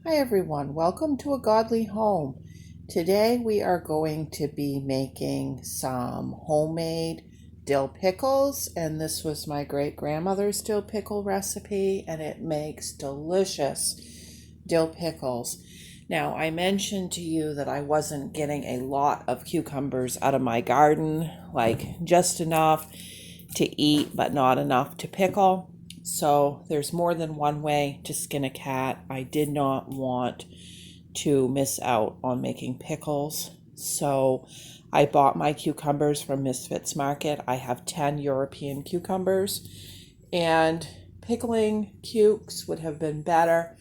Hi everyone, welcome to A Godly Home. Today we are going to be making some homemade dill pickles, and this was my great grandmother's dill pickle recipe, and it makes delicious dill pickles. Now, I mentioned to you that I wasn't getting a lot of cucumbers out of my garden, like just enough to eat but not enough to pickle. So there's more than one way to skin a cat. I did not want to miss out on making pickles. So I bought my cucumbers from Misfits Market. I have 10 European cucumbers, and pickling cukes would have been better,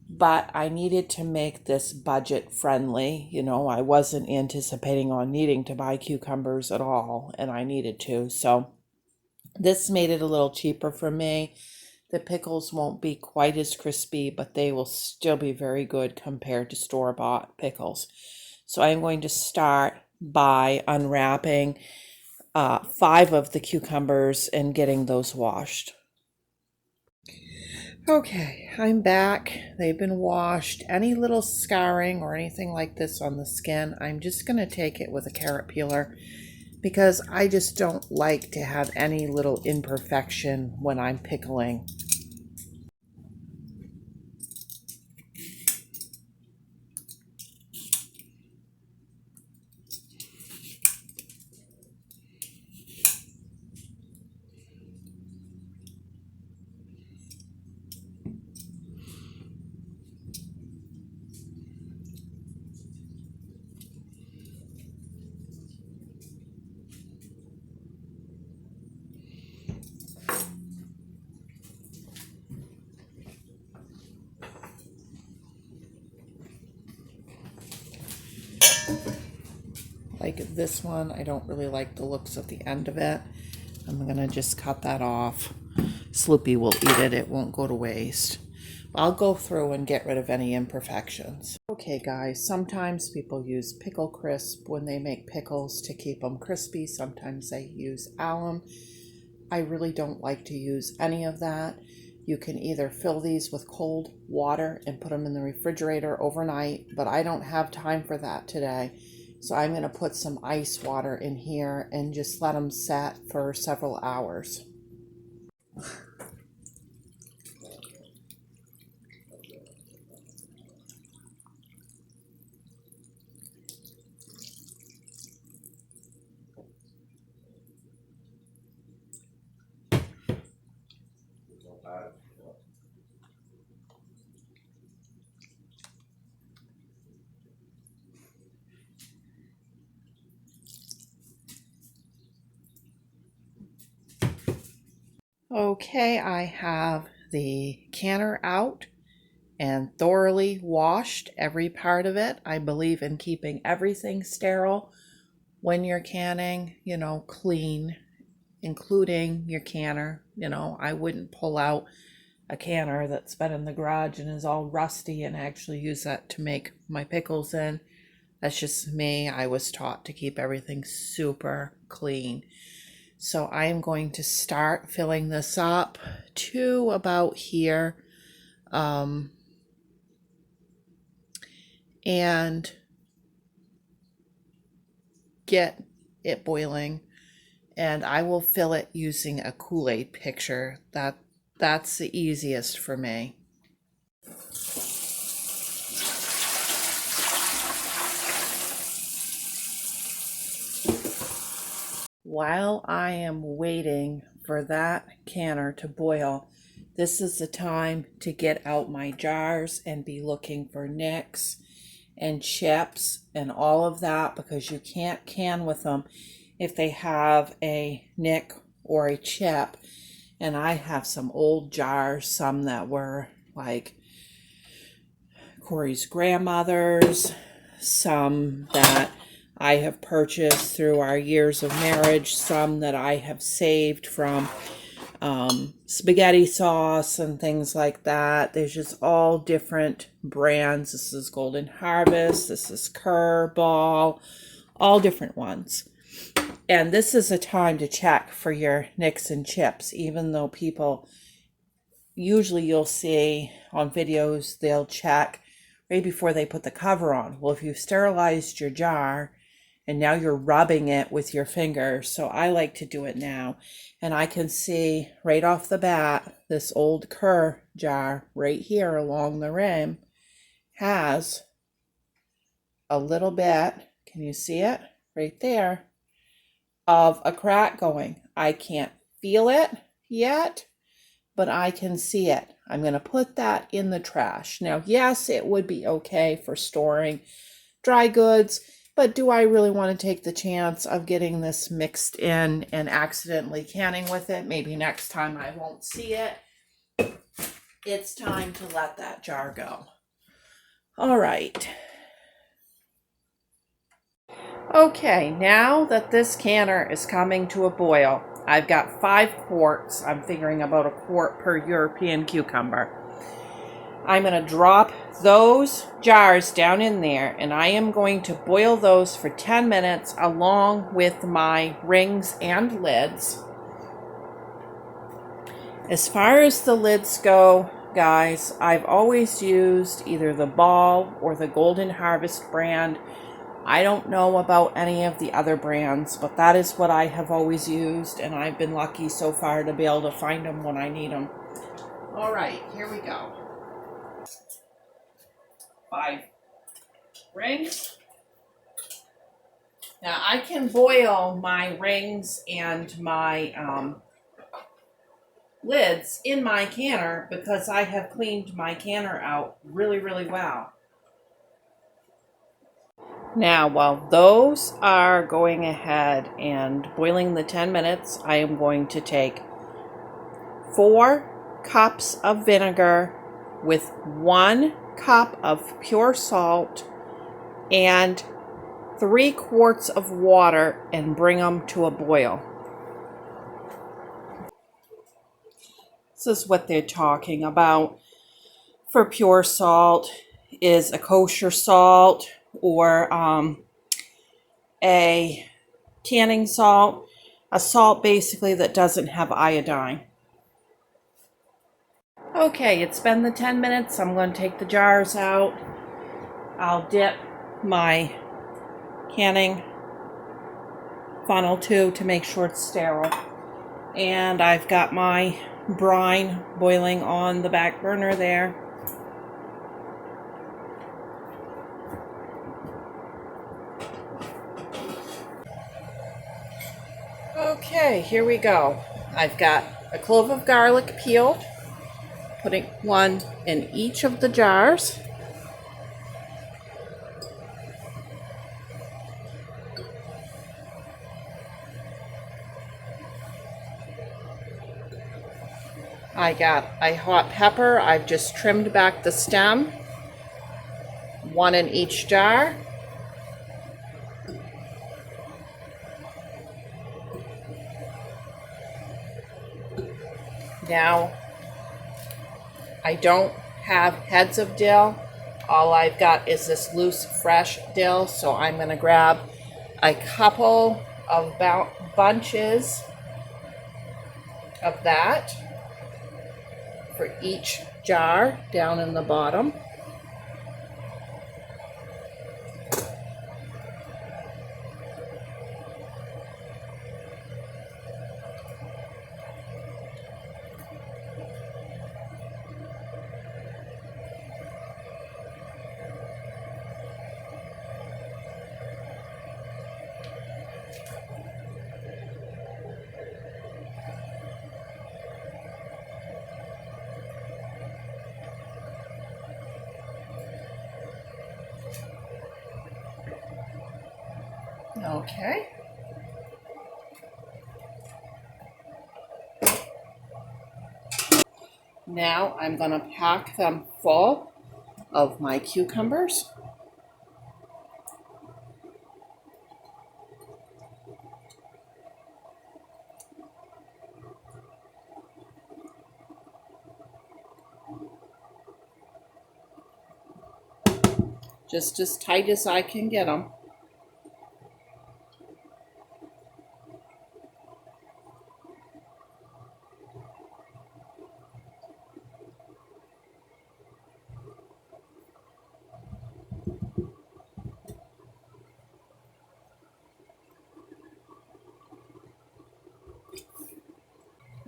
but I needed to make this budget friendly. I wasn't anticipating on needing to buy cucumbers at all, and I needed to. So this made it a little cheaper for me. The pickles won't be quite as crispy, but they will still be very good compared to store-bought pickles. So I'm going to start by unwrapping 5 of the cucumbers and getting those washed. Okay, I'm back. They've been washed. Any little scarring or anything like this on the skin, I'm just going to take it with a carrot peeler, because I just don't like to have any little imperfection when I'm pickling. Like this one, I don't really like the looks of the end of it. I'm gonna just cut that off. Sloopy will eat it, it won't go to waste. I'll go through and get rid of any imperfections. Okay guys, sometimes people use pickle crisp when they make pickles to keep them crispy. Sometimes they use alum. I really don't like to use any of that. You can either fill these with cold water and put them in the refrigerator overnight, but I don't have time for that today. So I'm going to put some ice water in here and just let them set for several hours. Okay, I have the canner out and thoroughly washed every part of it. I believe in keeping everything sterile when you're canning, clean, including your canner. I wouldn't pull out a canner that's been in the garage and is all rusty and actually use that to make my pickles in. That's just me. I was taught to keep everything super clean. So I am going to start filling this up to about here. And get it boiling, and I will fill it using a Kool-Aid pitcher. That's the easiest for me. While I am waiting for that canner to boil, this is the time to get out my jars and be looking for nicks and chips and all of that, because you can't can with them if they have a nick or a chip. And I have some old jars, some that were like Corey's grandmother's, some that I have purchased through our years of marriage, some that I have saved from spaghetti sauce and things like that. There's just all different brands. This is Golden Harvest, this is Kerr Ball, all different ones. And this is a time to check for your nicks and chips, even though people, usually you'll see on videos, they'll check right before they put the cover on. Well, if you've sterilized your jar and now you're rubbing it with your fingers, so I like to do it now. And I can see right off the bat, this old Kerr jar right here along the rim has a little bit, can you see it? Right there, of a crack going. I can't feel it yet, but I can see it. I'm going to put that in the trash. Now, yes, it would be okay for storing dry goods, but do I really want to take the chance of getting this mixed in and accidentally canning with it? Maybe next time I won't see it. It's time to let that jar go. All right. Okay, now that this canner is coming to a boil, I've got 5 quarts. I'm figuring about a quart per European cucumber. I'm going to drop those jars down in there, and I am going to boil those for 10 minutes along with my rings and lids. As far as the lids go, guys, I've always used either the Ball or the Golden Harvest brand. I don't know about any of the other brands, but that is what I have always used, and I've been lucky so far to be able to find them when I need them. All right, here we go. 5 rings. Now I can boil my rings and my lids in my canner because I have cleaned my canner out really, really well. Now, while those are going ahead and boiling the 10 minutes, I am going to take 4 cups of vinegar with 1 cup of pure salt and 3 quarts of water and bring them to a boil. This is what they're talking about for pure salt is a kosher salt or a canning salt, a salt basically that doesn't have iodine. Okay, it's been the 10 minutes. I'm going to take the jars out. I'll dip my canning funnel too to make sure it's sterile. And I've got my brine boiling on the back burner there. Okay, here we go. I've got a clove of garlic peeled, putting 1 in each of the jars. I got a hot pepper. I've just trimmed back the stem. 1 in each jar. Now, I don't have heads of dill. All I've got is this loose, fresh dill, so I'm going to grab a couple of bunches of that for each jar down in the bottom. Okay. Now I'm going to pack them full of my cucumbers. Just as tight as I can get them.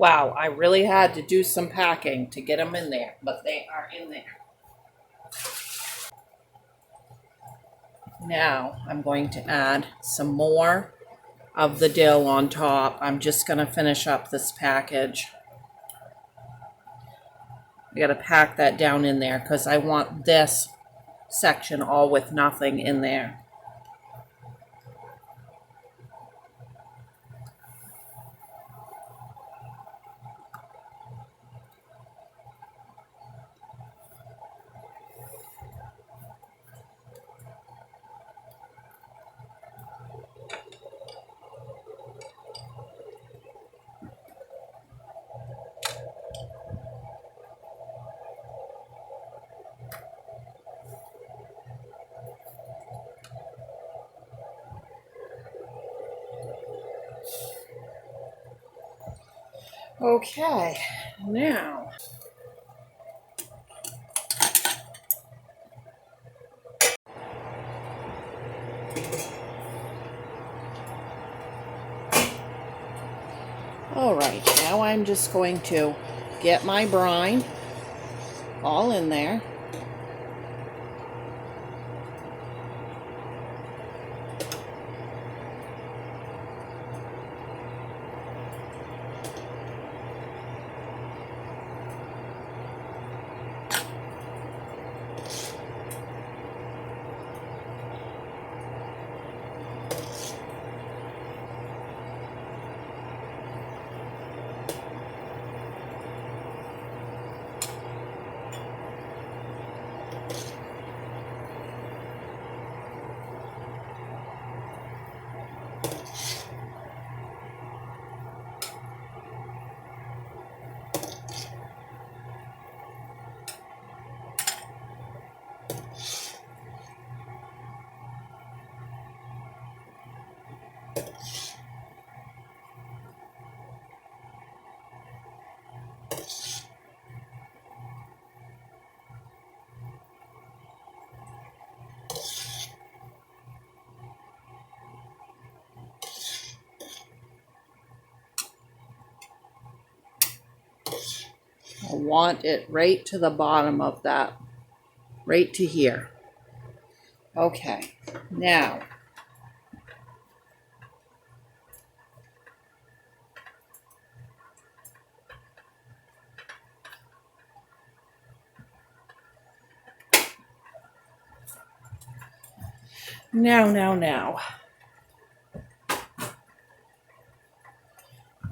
Wow, I really had to do some packing to get them in there, but they are in there. Now I'm going to add some more of the dill on top. I'm just going to finish up this package. I got to pack that down in there because I want this section all with nothing in there. Okay, now all right, now I'm just going to get my brine all in there. I want it right to the bottom of that, right to here. Okay, now now.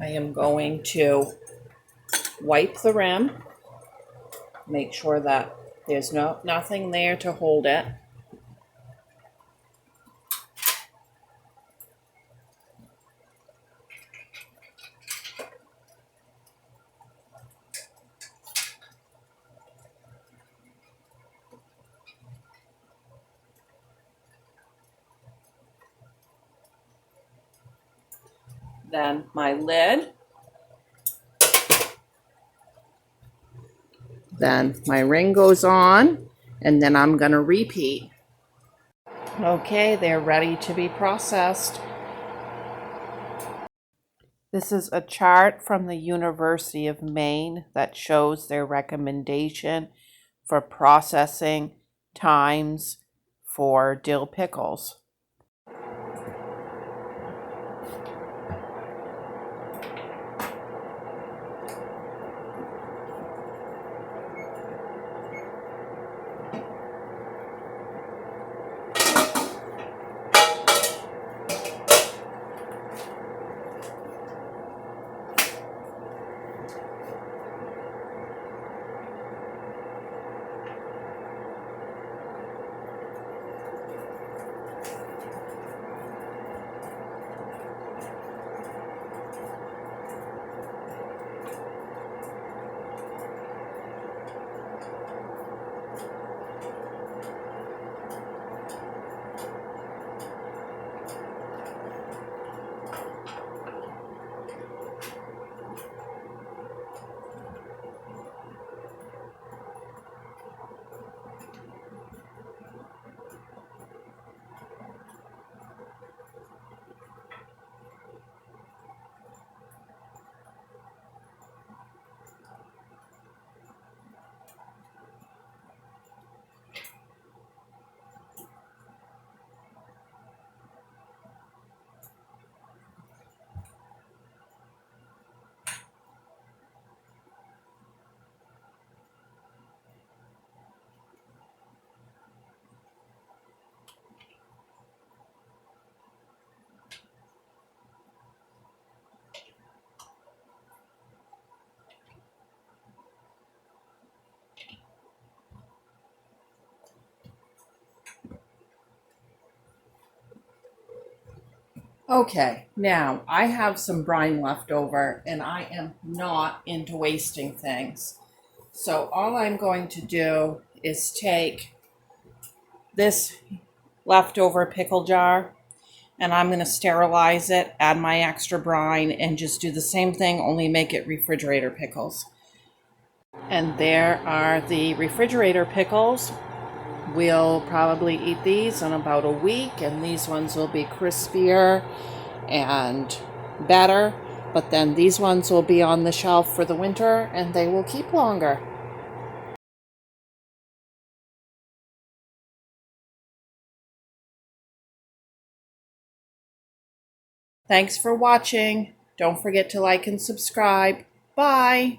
I am going to wipe the rim, make sure that there's nothing there to hold it. Then my lid. Then my ring goes on, and then I'm going to repeat. Okay, they're ready to be processed. This is a chart from the University of Maine that shows their recommendation for processing times for dill pickles. Okay, now I have some brine left over and I am not into wasting things. So all I'm going to do is take this leftover pickle jar and I'm going to sterilize it, add my extra brine, and just do the same thing, only make it refrigerator pickles. And there are the refrigerator pickles. We'll probably eat these in about a week, and these ones will be crispier and better. But then these ones will be on the shelf for the winter and they will keep longer. Thanks for watching. Don't forget to like and subscribe. Bye.